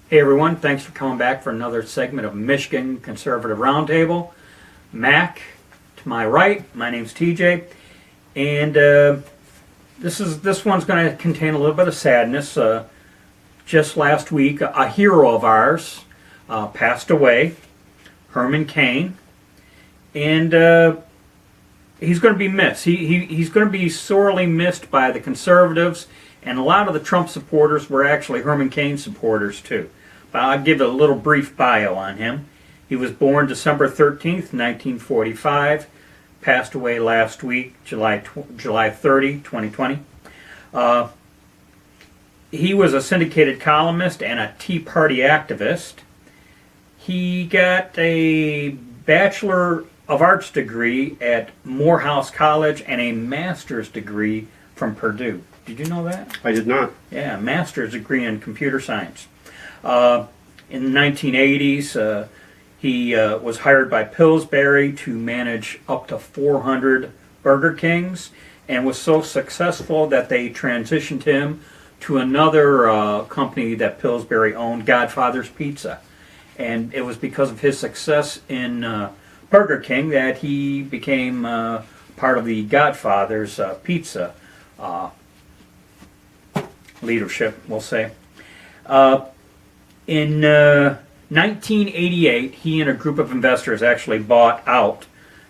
Hey everyone, thanks for coming back for another segment of Michigan Conservative Roundtable. Mac, to my right, my name's TJ, and this one's going to contain a little bit of sadness. Just last week, a hero of ours passed away, Herman Cain, and he's going to be missed. He's going to be sorely missed by the conservatives, and a lot of the Trump supporters were actually Herman Cain supporters too. But I'll give a little brief bio on him. He was born December 13th, 1945, passed away last week, July 30, 2020. He was a syndicated columnist and a Tea Party activist. He got a Bachelor of Arts degree at Morehouse College and a master's degree from Purdue. Did you know that? I did not. Yeah, a master's degree in computer science. In the 1980s, he was hired by Pillsbury to manage up to 400 Burger Kings and was so successful that they transitioned him to another company that Pillsbury owned, Godfather's Pizza. And it was because of his success in Burger King that he became part of the Godfather's Pizza leadership, we'll say. In 1988, he and a group of investors actually bought out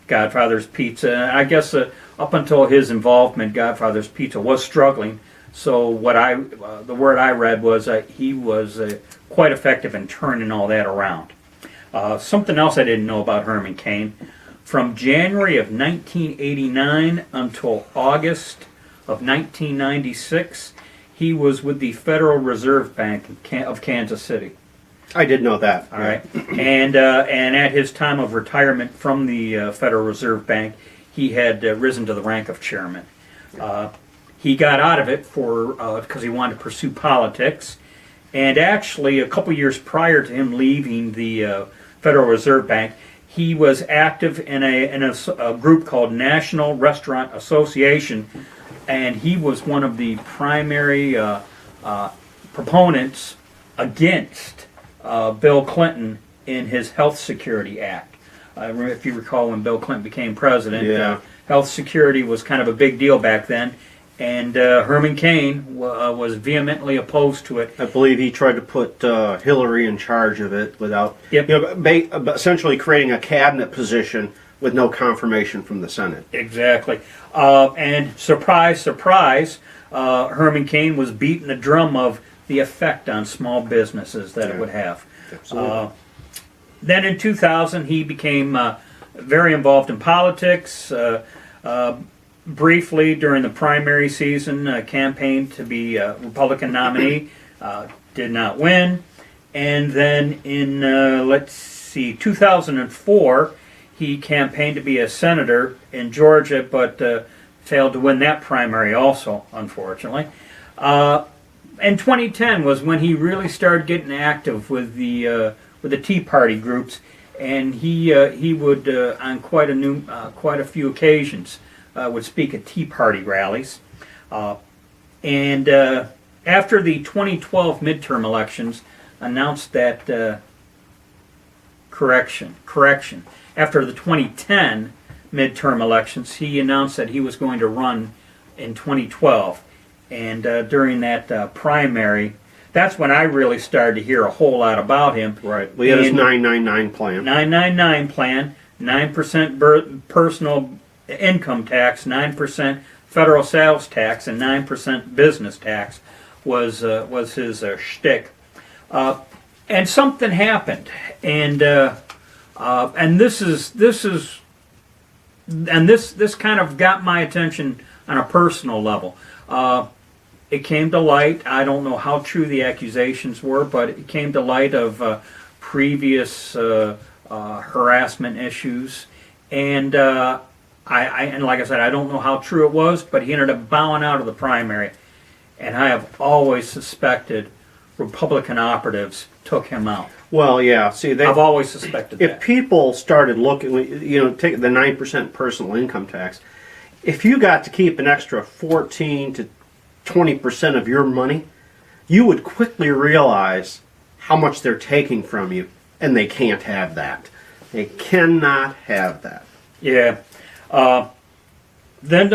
Godfather's Pizza. I guess up until his involvement, Godfather's Pizza was struggling. So the word I read was he was quite effective in turning all that around. Something else I didn't know about Herman Cain: from January of 1989 until August of 1996, he was with the Federal Reserve Bank of Kansas City. I did know that. All right, and at his time of retirement from the Federal Reserve Bank, he had risen to the rank of chairman. He got out of it because he wanted to pursue politics, and actually, a couple years prior to him leaving the Federal Reserve Bank, he was active in a group called National Restaurant Association, and he was one of the primary proponents against Bill Clinton in his Health Security Act. If you recall, when Bill Clinton became president, health security was kind of a big deal back then, and Herman Cain was vehemently opposed to it. I believe he tried to put Hillary in charge of it without, essentially creating a cabinet position with no confirmation from the Senate. Exactly. And surprise, surprise, Herman Cain was beating the drum of the effect on small businesses that it would have. Then in 2000, he became very involved in politics. Briefly, during the primary season, campaigned to be a Republican nominee. Did not win. And then in, 2004, he campaigned to be a senator in Georgia, but failed to win that primary also, unfortunately. And 2010 was when he really started getting active with the Tea Party groups, and he would on quite a few occasions would speak at Tea Party rallies. And after the 2012 midterm elections, announced that correction. After the 2010 midterm elections, he announced that he was going to run in 2012. And during that primary, that's when I really started to hear a whole lot about him. Right. We had his 999 plan. 999 plan, 9% personal income tax, 9% federal sales tax, and 9% business tax was his shtick. And something happened, and this kind of got my attention on a personal level. It came to light. I don't know how true the accusations were, but it came to light of previous harassment issues, and like I said, I don't know how true it was, but he ended up bowing out of the primary, and I have always suspected Republican operatives took him out. Well, yeah. See, I've always suspected that. If people started looking, take the 9% personal income tax, if you got to keep an extra 14 to 20% of your money, you would quickly realize how much they're taking from you, and they can't have that. They cannot have that. Yeah. Then,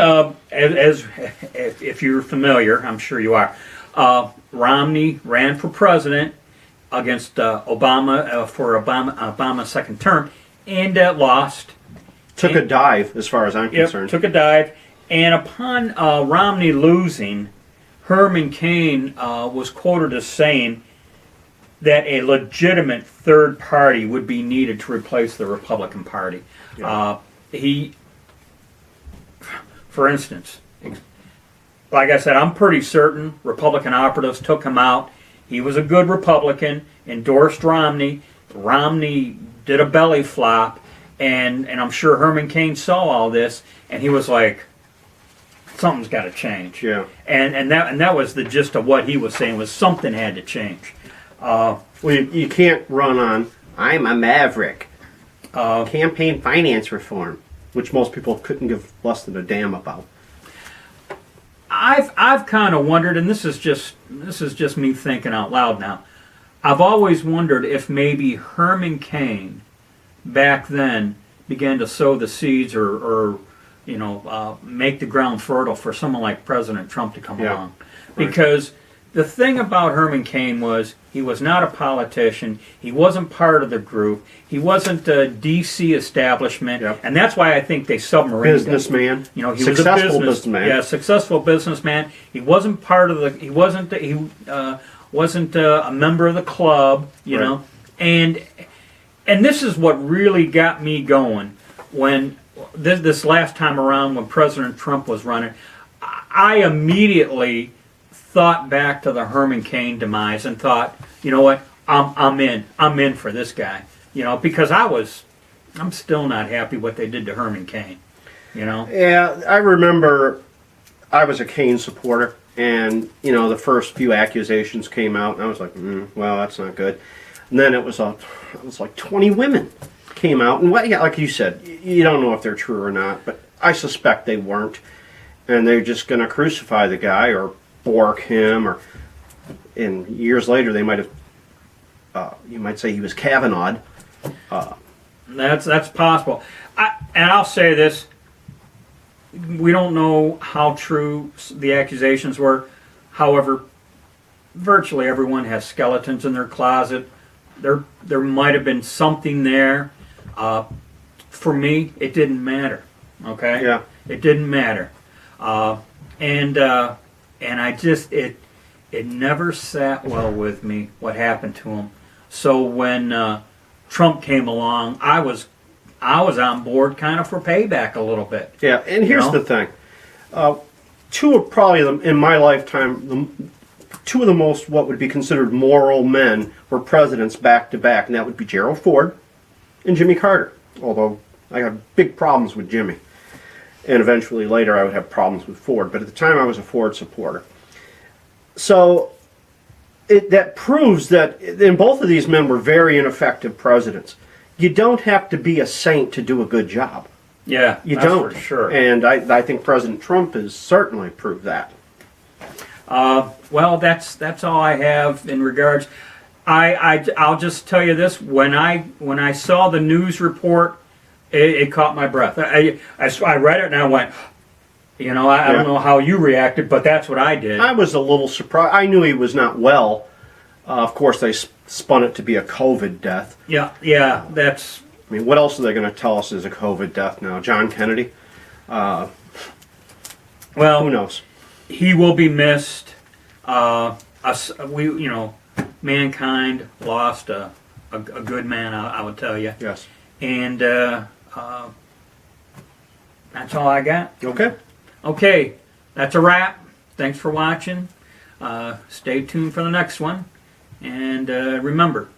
as if you're familiar, I'm sure you are, Romney ran for president against Obama for Obama's second term, and lost. Took a dive, as far as I'm concerned. Took a dive, and upon Romney losing, Herman Cain was quoted as saying that a legitimate third party would be needed to replace the Republican Party. Yeah. For instance, like I said, I'm pretty certain Republican operatives took him out. He was a good Republican, endorsed Romney. Romney did a belly flop, and I'm sure Herman Cain saw all this, and he was like, something's got to change. Yeah. And that was the gist of what he was saying, was something had to change. Well, you can't run on, I'm a maverick. Campaign finance reform, which most people couldn't give less than a damn about. I've kind of wondered, and this is just me thinking out loud now. I've always wondered if maybe Herman Cain back then began to sow the seeds or make the ground fertile for someone like President Trump to come along. Right. Because the thing about Herman Cain was he was not a politician. He wasn't part of the group. He wasn't a D.C. establishment, and that's why I think they submarined businessman. him. He successful was a businessman. Yeah, successful businessman. He wasn't part of the. He wasn't a member of the club. You know, and this is what really got me going when this last time around when President Trump was running. I immediately thought back to the Herman Cain demise and thought, you know what, I'm in for this guy, because I'm still not happy what they did to Herman Cain, Yeah, I remember I was a Cain supporter, and the first few accusations came out, and I was like, well, that's not good. And then it was like 20 women came out, and like you said, you don't know if they're true or not, but I suspect they weren't, and they're just going to crucify the guy or bork him, and years later they might have, you might say he was Kavanaugh'd. That's possible. I'll say this: we don't know how true the accusations were. However, virtually everyone has skeletons in their closet. There might have been something there. For me, it didn't matter. Okay. Yeah. It didn't matter. And I just it never sat well with me what happened to him. So when Trump came along, I was on board kind of for payback a little bit. Yeah, and here's the thing: two of probably in my lifetime, two of the most what would be considered moral men were presidents back to back, and that would be Gerald Ford and Jimmy Carter. Although I have big problems with Jimmy. And eventually later I would have problems with Ford. But at the time I was a Ford supporter. So that proves that and both of these men were very ineffective presidents. You don't have to be a saint to do a good job. Yeah, you that's don't. For sure. And I think President Trump has certainly proved that. Well, that's all I have in regards. I'll just tell you this: when I saw the news report, it caught my breath. I read it and I went, I don't know how you reacted, but that's what I did. I was a little surprised. I knew he was not well. Of course, they spun it to be a COVID death. Yeah, that's... I mean, what else are they going to tell us is a COVID death now? John Kennedy? Well, who knows? He will be missed. Mankind lost a good man, I would tell you. Yes. And that's all I got. Okay, that's a wrap. Thanks for watching. Stay tuned for the next one. And remember,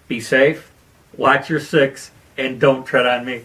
be safe, watch your six, and don't tread on me.